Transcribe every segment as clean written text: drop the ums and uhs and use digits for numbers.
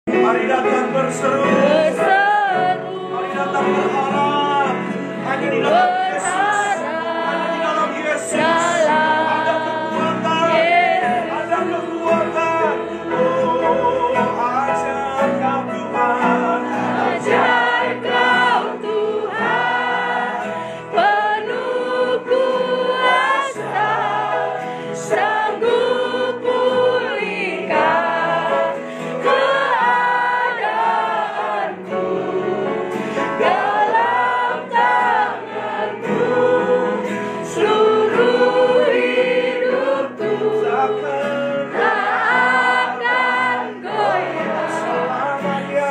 Mari datang berseru. Mari datang berharap. Hanya di dalam Yesus. Hanya di dalam Yesus. Ada kekuatan. Ada kekuatan. Oh, ajar kau Tuhan. Ajar kau Tuhan, penuh kuasa, sanggup pulihkan keadaanku, dalam tanganmu seluruh hidupku tak akan goyah selamanya.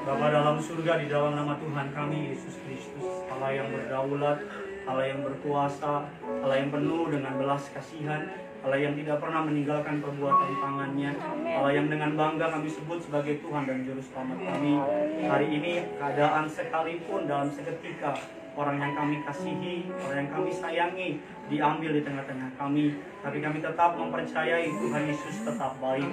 Bapa dalam surga, di dalam nama Tuhan kami Yesus Kristus, Allah yang berdaulat, Allah yang berkuasa, Allah yang penuh dengan belas kasihan, Allah yang tidak pernah meninggalkan perbuatan tangannya, Allah yang dengan bangga kami sebut sebagai Tuhan dan Juru Selamat kami. Hari ini keadaan sekalipun dalam seketika orang yang kami kasihi, orang yang kami sayangi diambil di tengah-tengah kami, tapi kami tetap mempercayai Tuhan Yesus tetap baik.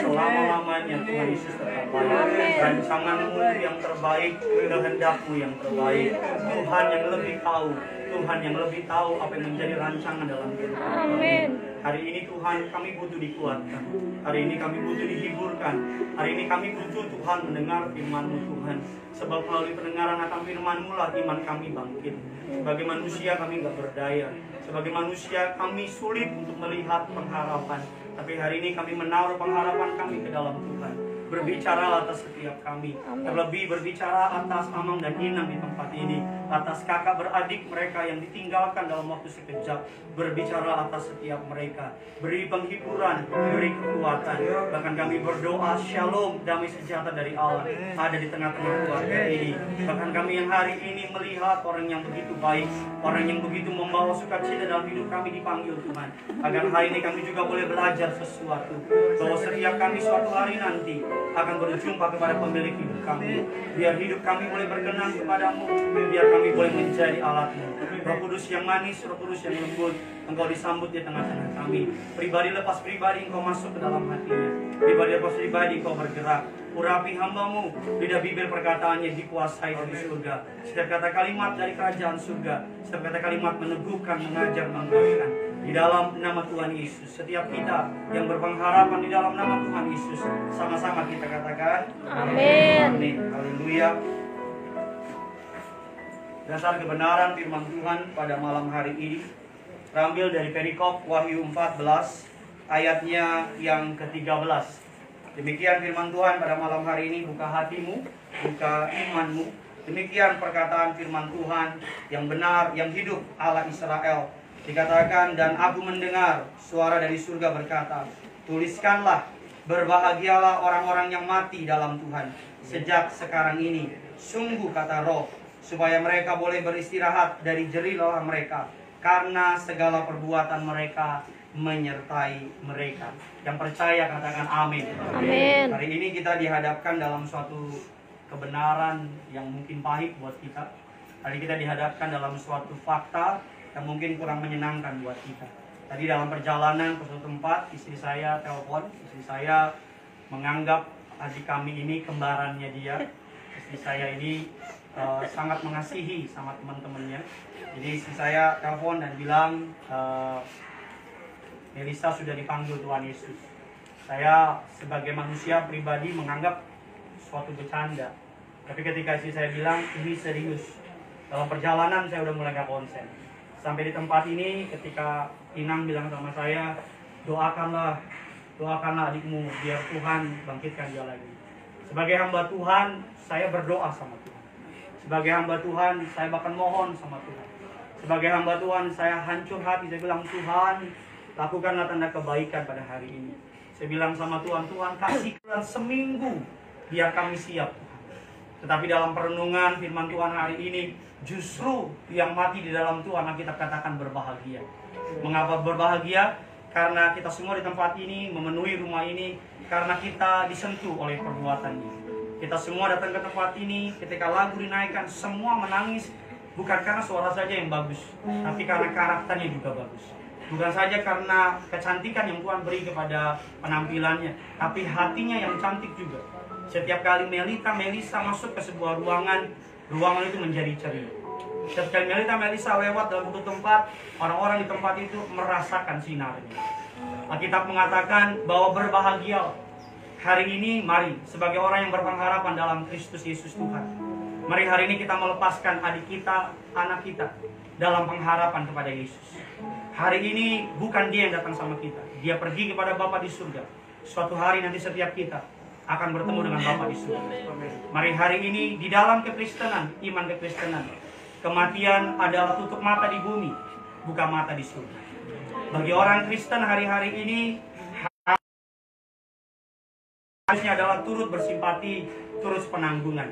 Selama-lamanya Tuhan Yesus tetap baik. Rancanganmu yang terbaik, kehendakmu yang terbaik. Tuhan yang lebih tahu, Tuhan yang lebih tahu apa yang menjadi rancangan dalam kehidupan kami. Hari ini Tuhan kami butuh dikuatkan, hari ini kami butuh dihiburkan, hari ini kami butuh Tuhan mendengar firman-Mu Tuhan. Sebab melalui pendengaran akan firman-Mu lah iman kami bangkit. Sebagai manusia kami nggak berdaya, sebagai manusia kami sulit untuk melihat pengharapan. Tapi hari ini kami menaruh pengharapan kami ke dalam Tuhan. Berbicara atas setiap kami, terlebih berbicara atas Amang dan Inang di tempat ini, atas kakak beradik mereka yang ditinggalkan dalam waktu sekejap. Berbicara atas setiap mereka, beri penghiburan, beri kekuatan. Bahkan kami berdoa shalom, damai sejahtera dari Allah ada di tengah-tengah keluarga ini. Bahkan kami yang hari ini melihat orang yang begitu baik, orang yang begitu membawa sukacita dalam hidup kami dipanggil Tuhan. Agar hari ini kami juga boleh belajar sesuatu, bahwa setiap kami suatu hari nanti akan berjumpa kepada pemilik hidup kami. Biar hidup kami boleh berkenan kepadamu, biar kami boleh menjadi alatmu. Roh Kudus yang manis, Roh Kudus yang lembut, Engkau disambut di tengah-tengah kami. Pribadi lepas pribadi Engkau masuk ke dalam hatinya. Pribadi lepas pribadi Engkau bergerak. Urapi hamba-Mu, lidah bibir perkataannya dikuasai dari surga. Setiap kata kalimat dari kerajaan surga, setiap kata kalimat meneguhkan, mengajar, menguatkan. Di dalam nama Tuhan Yesus, setiap kita yang berpengharapan di dalam nama Tuhan Yesus, sama-sama kita katakan Amin. Amin. Haleluya. Dasar kebenaran firman Tuhan pada malam hari ini terambil dari perikop Wahyu 14 ayatnya yang ke-13. Demikian firman Tuhan pada malam hari ini, buka hatimu, buka imanmu. Demikian perkataan firman Tuhan yang benar, yang hidup, Allah Israel. Dikatakan, dan aku mendengar suara dari surga berkata, tuliskanlah, berbahagialah orang-orang yang mati dalam Tuhan sejak sekarang ini. Sungguh kata Roh, supaya mereka boleh beristirahat dari jerih lelah mereka, karena segala perbuatan mereka menyertai mereka. Yang percaya katakan amin. Amin. Hari ini kita dihadapkan dalam suatu kebenaran yang mungkin pahit buat kita. Hari kita dihadapkan dalam suatu fakta yang mungkin kurang menyenangkan buat kita. Tadi dalam perjalanan ke suatu tempat, istri saya telepon. Istri saya menganggap adik kami ini kembarannya dia. Istri saya ini sangat mengasihi sama teman-temannya. Jadi istri saya telepon dan bilang, Melisa sudah dipanggil Tuhan Yesus. Saya sebagai manusia pribadi menganggap suatu bercanda. Tapi ketika istri saya bilang, ini serius. Dalam perjalanan saya udah mulai gak konsen. Sampai di tempat ini ketika Inang bilang sama saya, doakanlah adikmu biar Tuhan bangkitkan dia lagi. Sebagai hamba Tuhan, saya berdoa sama Tuhan. Sebagai hamba Tuhan, saya bahkan mohon sama Tuhan. Sebagai hamba Tuhan, saya hancur hati. Saya bilang, Tuhan, lakukanlah tanda kebaikan pada hari ini. Saya bilang sama Tuhan, Tuhan kasih seminggu biar kami siap. Tetapi dalam perenungan firman Tuhan hari ini, justru yang mati di dalam Tuhan kita katakan berbahagia. Mengapa berbahagia? Karena kita semua di tempat ini, memenuhi rumah ini, karena kita disentuh oleh perbuatannya. Kita semua datang ke tempat ini, ketika lagu dinaikkan, semua menangis. Bukan karena suara saja yang bagus, tapi karena karakternya juga bagus. Bukan saja karena kecantikan yang Tuhan beri kepada penampilannya, tapi hatinya yang cantik juga. Setiap kali Melisa masuk ke sebuah ruangan itu menjadi ceria. Setiap kali Melisa lewat dalam satu tempat, orang-orang di tempat itu merasakan sinarnya. Alkitab mengatakan bahwa berbahagia. Hari ini mari sebagai orang yang berpengharapan dalam Kristus Yesus Tuhan, mari hari ini kita melepaskan adik kita, anak kita dalam pengharapan kepada Yesus. Hari ini bukan dia yang datang sama kita, dia pergi kepada Bapa di surga. Suatu hari nanti setiap kita akan bertemu dengan Bapa di surga. Mari hari ini di dalam kekristenan, iman kekristenan, kematian adalah tutup mata di bumi, buka mata di surga. Bagi orang Kristen hari-hari ini harusnya adalah turut bersimpati, turut penanggungan.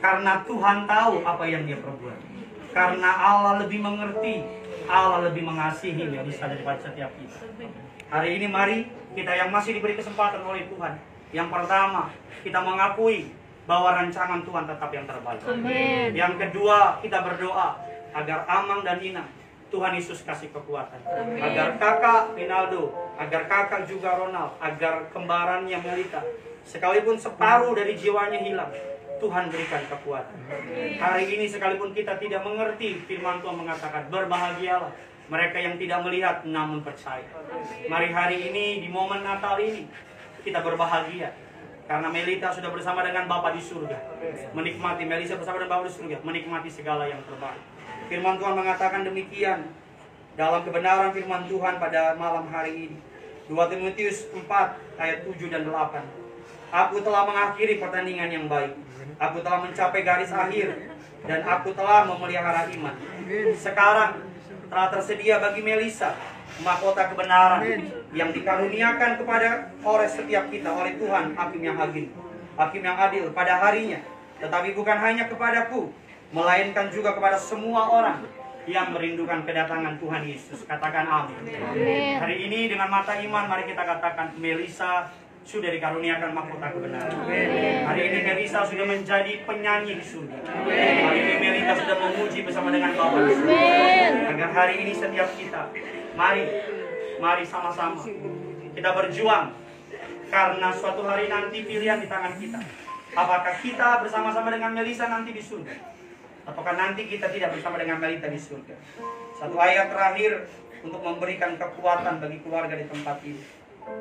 Karena Tuhan tahu apa yang dia perbuat. Karena Allah lebih mengerti, Allah lebih mengasihi Melisa daripada setiap kita. Hari ini mari kita yang masih diberi kesempatan oleh Tuhan. Yang pertama, kita mengakui bahwa rancangan Tuhan tetap yang terbaik. Amin. Yang kedua, kita berdoa agar Amang dan Ina, Tuhan Yesus kasih kekuatan. Amin. Agar kakak Rinaldo, agar kakak juga Ronald, agar kembarannya Melita, sekalipun separuh dari jiwanya hilang, Tuhan berikan kekuatan. Hari ini sekalipun kita tidak mengerti, firman Tuhan mengatakan, berbahagialah mereka yang tidak melihat namun percaya. Mari hari ini di momen Natal ini kita berbahagia karena Melita sudah bersama dengan Bapa di surga. Menikmati, Melisa bersama dengan Bapa di surga, menikmati segala yang terbaik. Firman Tuhan mengatakan demikian dalam kebenaran firman Tuhan pada malam hari ini. 2 Timotius 4 ayat 7 dan 8. Aku telah mengakhiri pertandingan yang baik. Aku telah mencapai garis akhir dan aku telah memelihara iman. Sekarang telah tersedia bagi Melisa mahkota kebenaran yang dikaruniakan kepada oleh setiap kita oleh Tuhan, hakim yang adil pada harinya. Tetapi bukan hanya kepadaku, melainkan juga kepada semua orang yang merindukan kedatangan Tuhan Yesus. Katakan amin. Amin. Hari ini dengan mata iman mari kita katakan Melisa sudah dikaruniakan mahkota kebenaran. Hari ini Melisa sudah menjadi penyanyi di surga. Hari ini Melisa sudah memuji bersama dengan Bapa di surga. Agar hari ini setiap kita, mari sama-sama kita berjuang. Karena suatu hari nanti pilihan di tangan kita. Apakah kita bersama-sama dengan Melisa nanti di surga, ataukah nanti kita tidak bersama dengan Melita di surga? Satu ayat terakhir untuk memberikan kekuatan bagi keluarga di tempat ini,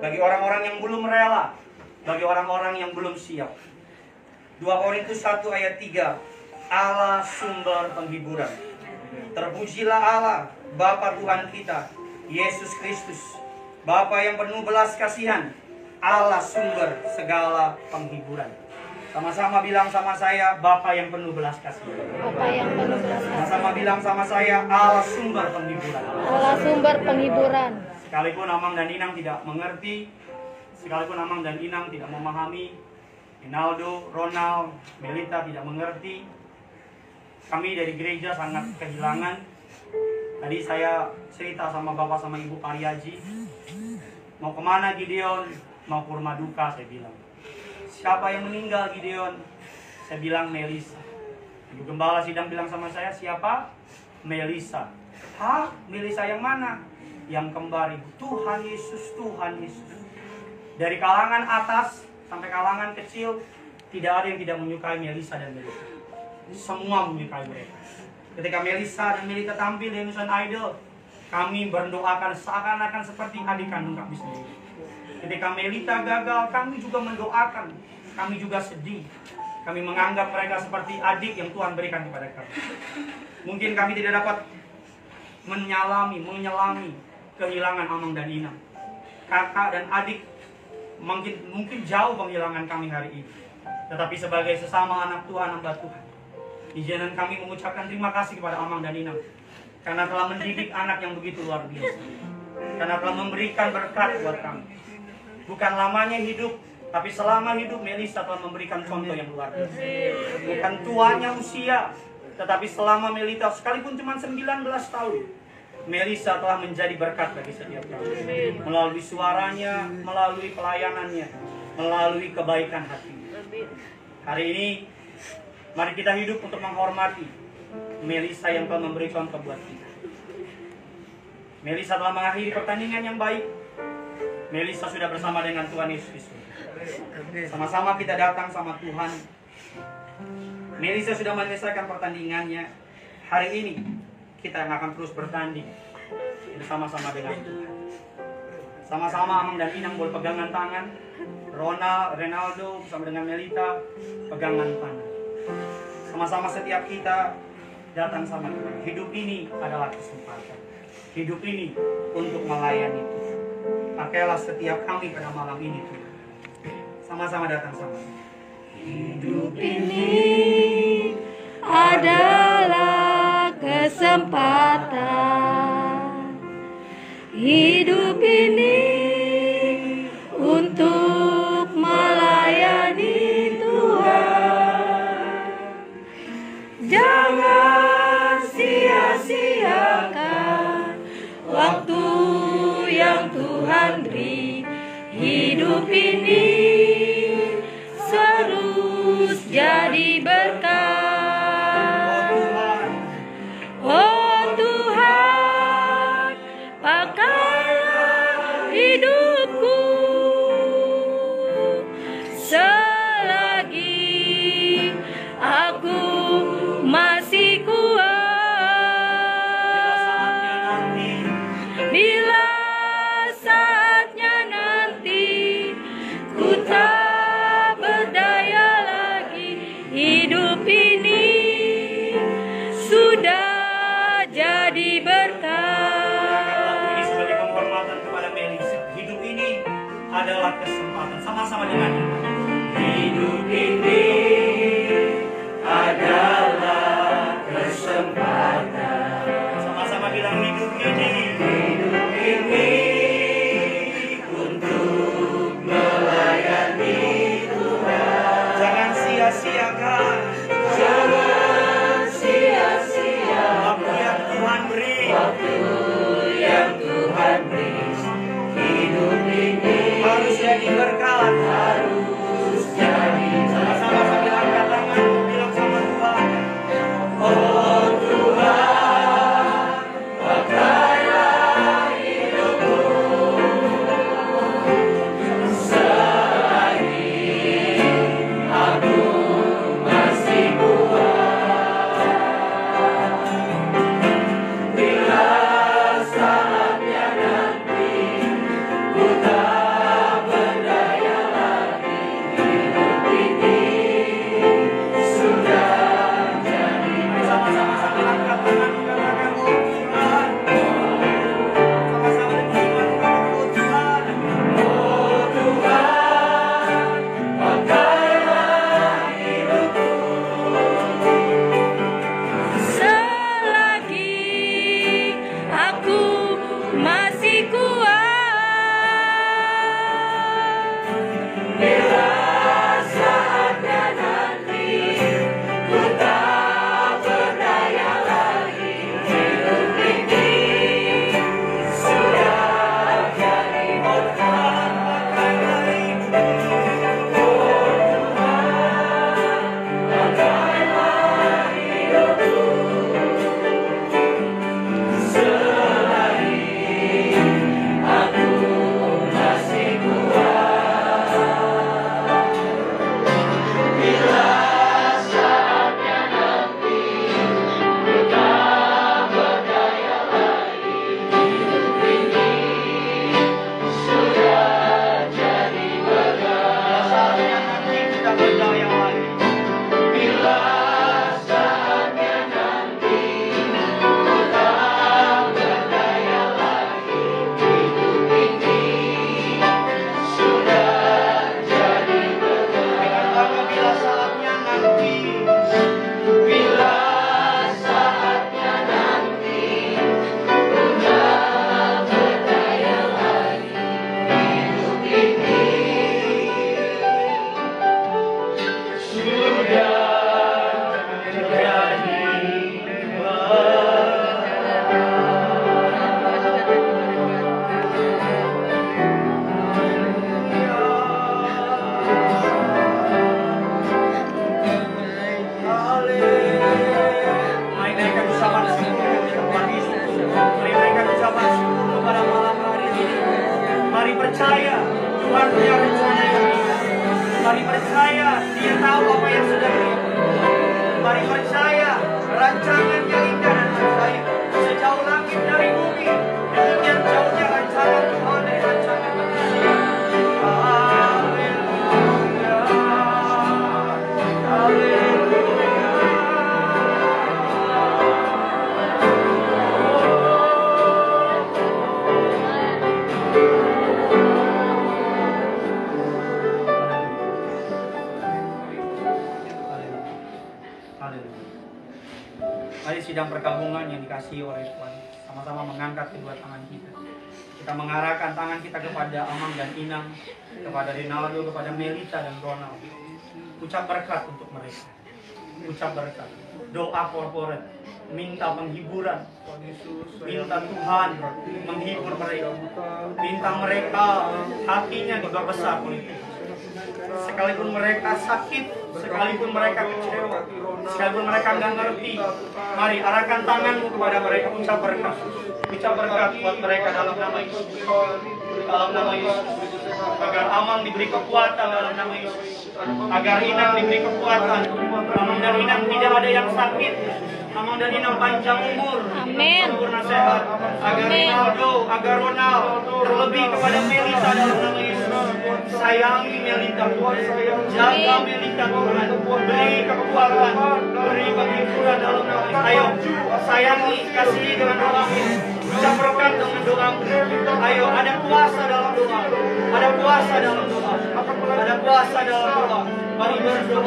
bagi orang-orang yang belum rela, bagi orang-orang yang belum siap. 2 Korintus 1 ayat 3 Allah sumber penghiburan. Terpujilah Allah, Bapa Tuhan kita, Yesus Kristus, Bapa yang penuh belas kasihan, Allah sumber segala penghiburan. Sama-sama bilang sama saya, Bapa yang penuh belas kasihan. Bapa yang penuh belas kasihan. Sama-sama bilang sama saya, Allah sumber penghiburan. Allah sumber penghiburan. Sekalipun Amang dan Inang tidak mengerti, sekalipun Amang dan Inang tidak memahami, Rinaldo, Ronald, Melita tidak mengerti, kami dari gereja sangat kehilangan. Tadi saya cerita sama Bapak sama Ibu Pariaji, mau kemana Gideon? Mau ke rumah duka, saya bilang. Siapa yang meninggal Gideon? Saya bilang Melisa. Ibu Gembala sidang bilang sama saya, siapa? Melisa. Hah? Melisa yang mana? Yang kembar Ibu. Tuhan Yesus, Tuhan Yesus. Dari kalangan atas sampai kalangan kecil, tidak ada yang tidak menyukai Melisa dan Melita. Semua menyukai mereka. Ketika Melisa dan Melita tampil di Indonesian Idol, kami berdoakan seakan-akan seperti adik kandung kami sendiri. Ketika Melita gagal, kami juga mendoakan. Kami juga sedih. Kami menganggap mereka seperti adik yang Tuhan berikan kepada kami. Mungkin kami tidak dapat menyelami kehilangan Amang dan Inang. Kakak dan adik mungkin jauh penghilangan kami hari ini. Tetapi sebagai sesama anak Tuhan, hamba Tuhan, izinkan kami mengucapkan terima kasih kepada Amang dan Inang karena telah mendidik anak yang begitu luar biasa. Karena telah memberikan berkat buat kami. Bukan lamanya hidup, tapi selama hidup Melisa telah memberikan contoh yang luar biasa. Bukan tuanya usia, tetapi selama Melita sekalipun cuma 19 tahun, Melisa telah menjadi berkat bagi setiap kami. Melalui suaranya, melalui pelayanannya, melalui kebaikan hati. Hari ini, mari kita hidup untuk menghormati Melisa yang telah memberi contoh buat kita. Melisa telah mengakhiri pertandingan yang baik. Melisa sudah bersama dengan Tuhan Yesus. Sama-sama kita datang sama Tuhan. Melisa sudah menyelesaikan pertandingannya. Hari ini kita yang akan terus bertanding bersama-sama dengan Tuhan. Sama-sama Amang dan Inang boleh pegangan tangan. Ronaldo bersama dengan Melita pegangan tangan. Sama-sama setiap kita datang sama Tuhan. Hidup ini adalah kesempatan. Hidup ini untuk melayani Tuhan. Pakailah setiap kami pada malam ini Tuhan. Sama-sama datang sama. Hidup ini adalah kesempatan. Hidup ini untuk melayani Tuhan. Jangan sia-siakan waktu yang Tuhan beri. Hidup ini terus jadi berkat. Oh Tuhan, pakailah hidupku selagi aku masih kuat. Bila saatnya nanti ku tak berdaya lagi, hidup ini sudah jadi berkat. Ini sebagai penghormatan kepada Melisa. Hidup ini adalah kesempatan. Sama-sama dengan hidup ini adalah kesempatan. Sama-sama bilang hidup ini untuk melayani Tuhan. Jangan sia-siakan. Jangan sia-sia waktu yang Tuhan beri. Waktu yang Tuhan beri. Hidup ini harus jadi berkat. Harus jadi. Sama-sama sambil angkat tangan bilang sama Tuhan. Oh Tuhan, pakailah percaya Tuhan punya rencana yang indah. Mari percaya Dia tahu apa yang sedang Dia perbuat. Mari percaya rancangannya indah dan ajaib. Sejauh langit dari bumi, demikian jauhnya rancangan Tuhan dari rancangan manusia. Haleluya, haleluya. Haleluya. Mari sidang perkabungan yang dikasihi oleh Tuhan, sama-sama mengangkat kedua tangan kita. Kita mengarahkan tangan kita kepada Amang dan Inang, kepada Rinaldo, kepada Melita dan Ronald. Ucap berkat untuk mereka. Ucap berkat. Doa korporat. Minta penghiburan. Minta Tuhan menghibur mereka. Minta mereka hatinya dibesar oleh Tuhan. Sekalipun mereka sakit, sekalipun mereka kecewa, sekalipun mereka nggak ngerti, mari arahkan tanganmu kepada mereka. Ucap berkat. Ucap berkat buat mereka dalam nama Yesus. Dalam nama Yesus. Agar Amang diberi kekuatan dalam nama Yesus. Agar Inang diberi kekuatan. Amang dan Inang tidak ada yang sakit. Amang dan Inang panjang umur, sempurna sehat. Agar Rinaldo, agar Ronald, terlebih kepada Melita dalam nama Yesus. Sayangi Melita Tuhan, jaga Melita Tuhan, beri kekuatan, beri penghiburan dalam nama Yesus. Ayo, sayangi, kasihi dengan doamu, ucap berkat dengan doamu. Ayo, ada kuasa dalam doa, ada kuasa dalam doa, ada kuasa dalam doa. Mari berdoa.